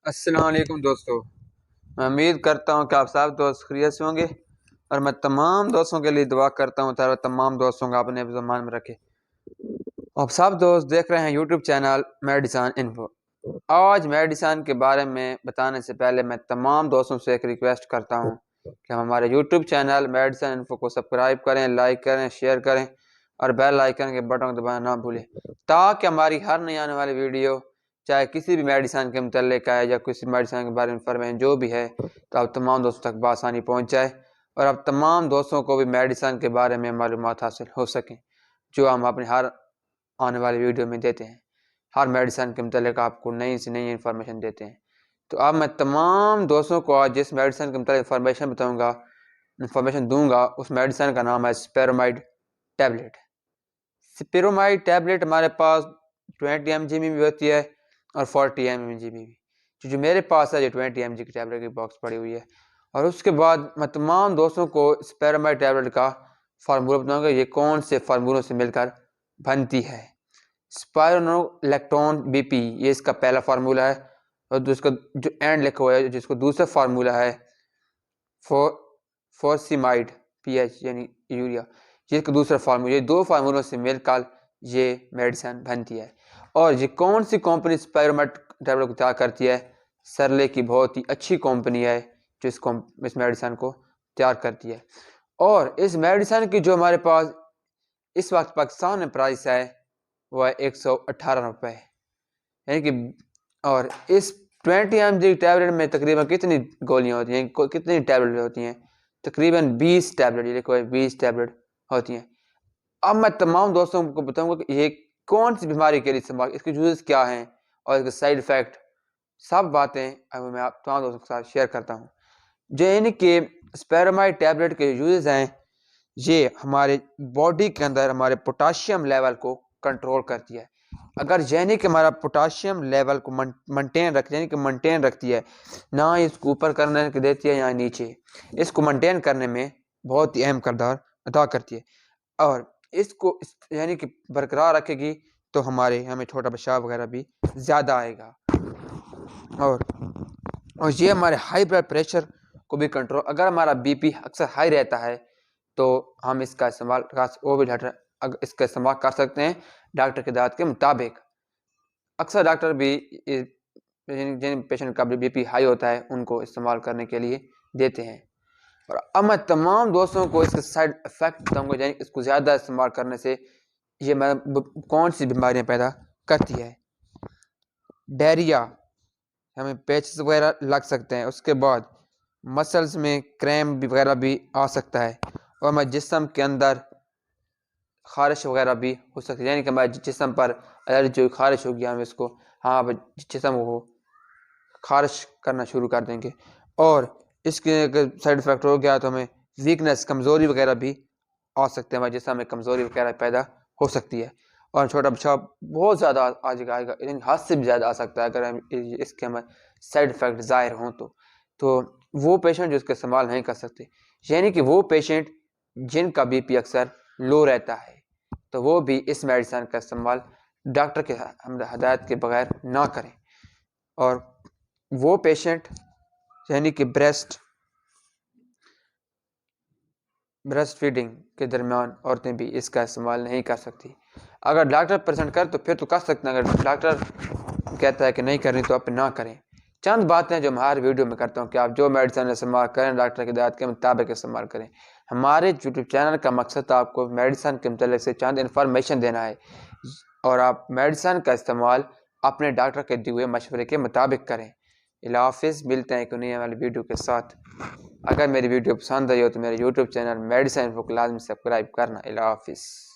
السلام علیکم دوستو، میں امید کرتا ہوں کہ آپ سب دوست خیریت سے ہوں گے، اور میں تمام دوستوں کے لیے دعا کرتا ہوں تاکہ تمام دوستوں کا اپنے زمان میں رکھے۔ آپ سب دوست دیکھ رہے ہیں یوٹیوب چینل میڈیسن انفو۔ آج میڈیسن کے بارے میں بتانے سے پہلے میں تمام دوستوں سے ایک ریکویسٹ کرتا ہوں کہ ہمارے یوٹیوب چینل میڈیسن انفو کو سبسکرائب کریں، لائک کریں، شیئر کریں اور بیل آئیکن کے بٹن کو دبانا نہ بھولیں، تاکہ ہماری ہر نئی آنے والی ویڈیو چاہے کسی بھی میڈیسن کے متعلق ہے یا کسی میڈیسن کے بارے میں انفارمیشن جو بھی ہے تو آپ تمام دوستوں تک بآسانی پہنچ جائے، اور اب تمام دوستوں کو بھی میڈیسن کے بارے میں معلومات حاصل ہو سکیں جو ہم اپنے ہر آنے والی ویڈیو میں دیتے ہیں۔ ہر میڈیسن کے متعلق آپ کو نئی سے نئی انفارمیشن دیتے ہیں۔ تو اب میں تمام دوستوں کو آج جس میڈیسن کے متعلق انفارمیشن دوں گا اس میڈیسن کا نام ہے اسپیرومائڈ ٹیبلٹ۔ اسپیرومائڈ ٹیبلٹ ہمارے پاس 20 mg میں بھی ہوتی ہے اور 40 mg میں بھی، جو میرے پاس ہے یہ 20 mg کی ٹیبلٹ کی باکس پڑی ہوئی ہے۔ اور اس کے بعد میں تمام دوستوں کو اسپیرومائڈ ٹیبلٹ کا فارمولہ بتاؤں گا، یہ کون سے فارمولوں سے مل کر بنتی ہے۔ spironalactone بی پی یہ اس کا پہلا فارمولہ ہے، اور اس کا جو اینڈ لکھا ہوا ہے جس کو دوسرا فارمولہ ہے فوروسیمائڈ پی ایچ یعنی یوریا، جس کا دوسرا فارمولہ، یہ دو فارمولوں سے مل کر یہ میڈیسن بنتی ہے۔ اور یہ کون سی کمپنی اسپیرومائڈ ٹیبلٹ کو تیار کرتی ہے؟ سرلے کی بہت ہی اچھی کمپنی ہے جو اس میڈیسن کو تیار کرتی ہے۔ اور اس میڈیسن کی جو ہمارے پاس اس وقت پاکستان میں پرائس ہے وہ ہے 118 روپے، یعنی کہ اور اس 20 mg ٹیبلٹ میں تقریباً کتنی گولیاں ہوتی ہیں، کتنی ٹیبلٹ ہوتی ہیں؟ تقریباً 20 ٹیبلٹ، یہ لکھو ہے 20 ٹیبلٹ ہوتی ہیں۔ اب میں تمام دوستوں کو بتاؤں گا کہ یہ کون سی بیماری کے لیے استعمال، اس کے یوزز کیا ہیں اور اس کے سائیڈ ایفیکٹ، سب باتیں اب میں آپ تمام دوستوں کے ساتھ شیئر کرتا ہوں۔ جو یعنی کہ اسپیرومائڈ ٹیبلٹ کے یوزز ہیں، یہ ہمارے باڈی کے اندر ہمارے پوٹاشیم لیول کو کنٹرول کرتی ہے۔ اگر یعنی کہ ہمارا پوٹاشیم لیول کو منٹین رکھتی ہے، نہ اس کو اوپر کرنے کے دیتی ہے یا نیچے، اس کو منٹین کرنے میں بہت ہی اہم کردار ادا کرتی ہے، اور اس کو یعنی کہ برقرار رکھے گی تو ہمیں چھوٹا پیشاب وغیرہ بھی زیادہ آئے گا، اور یہ ہمارے ہائی بلڈ پریشر کو بھی کنٹرول، اگر ہمارا بی پی اکثر ہائی رہتا ہے تو ہم اس کا استعمال کر سکتے ہیں ڈاکٹر کی ہدایت کے مطابق۔ اکثر ڈاکٹر بھی جن پیشنٹ کا بی پی ہائی ہوتا ہے ان کو استعمال کرنے کے لیے دیتے ہیں۔ اور اب میں تمام دوستوں کو اس کے سائیڈ افیکٹ بتاؤں گا، یعنی اس کو زیادہ استعمال کرنے سے یہ کون سی بیماریاں پیدا کرتی ہے۔ ڈائریا، ہمیں پیچز وغیرہ لگ سکتے ہیں، اس کے بعد مسلز میں کریمپ وغیرہ بھی آ سکتا ہے، اور ہمارے جسم کے اندر خارش وغیرہ بھی ہو سکتی ہے، یعنی کہ ہمارے جسم پر الرجی خارش ہوگی، ہم اس کو جسم کو خارش کرنا شروع کر دیں گے، اور اس کے سائیڈ افیکٹ ہو گیا تو ہمیں ویکنس، کمزوری وغیرہ بھی آ سکتے ہیں، ہمارے جسم میں کمزوری وغیرہ پیدا ہو سکتی ہے، اور چھوٹا پیشاب بہت زیادہ آ جائے گا، یعنی حد سے بھی زیادہ آ سکتا ہے اگر اس کے ہمیں سائیڈ افیکٹ ظاہر ہوں تو وہ پیشنٹ جو اس کا استعمال نہیں کر سکتے، یعنی کہ وہ پیشنٹ جن کا بی پی اکثر لو رہتا ہے تو وہ بھی اس میڈیسن کا استعمال ڈاکٹر کے ہدایت کے بغیر نہ کریں، اور وہ پیشنٹ یعنی کہ بریسٹ فیڈنگ کے درمیان عورتیں بھی اس کا استعمال نہیں کر سکتی۔ اگر ڈاکٹر پریزنٹ کر تو پھر تو کر سکتے ہیں، اگر ڈاکٹر کہتا ہے کہ نہیں کرنی تو آپ نہ کریں۔ چند باتیں جو میں ہر ویڈیو میں کرتا ہوں کہ آپ جو میڈیسن استعمال کریں ڈاکٹر کی ہدایت کے مطابق استعمال کریں۔ ہمارے یوٹیوب چینل کا مقصد آپ کو میڈیسن کے متعلق سے چند انفارمیشن دینا ہے، اور آپ میڈیسن کا استعمال اپنے ڈاکٹر کے دیے ہوئے مشورے کے مطابق کریں۔ اللہ حافظ، ملتے ہیں ایک نئی والی ویڈیو کے ساتھ۔ اگر میری ویڈیو پسند آئی ہو تو میرے یوٹیوب چینل میڈیسن انفو کو لازمی سبسکرائب کرنا۔ اللہ حافظ۔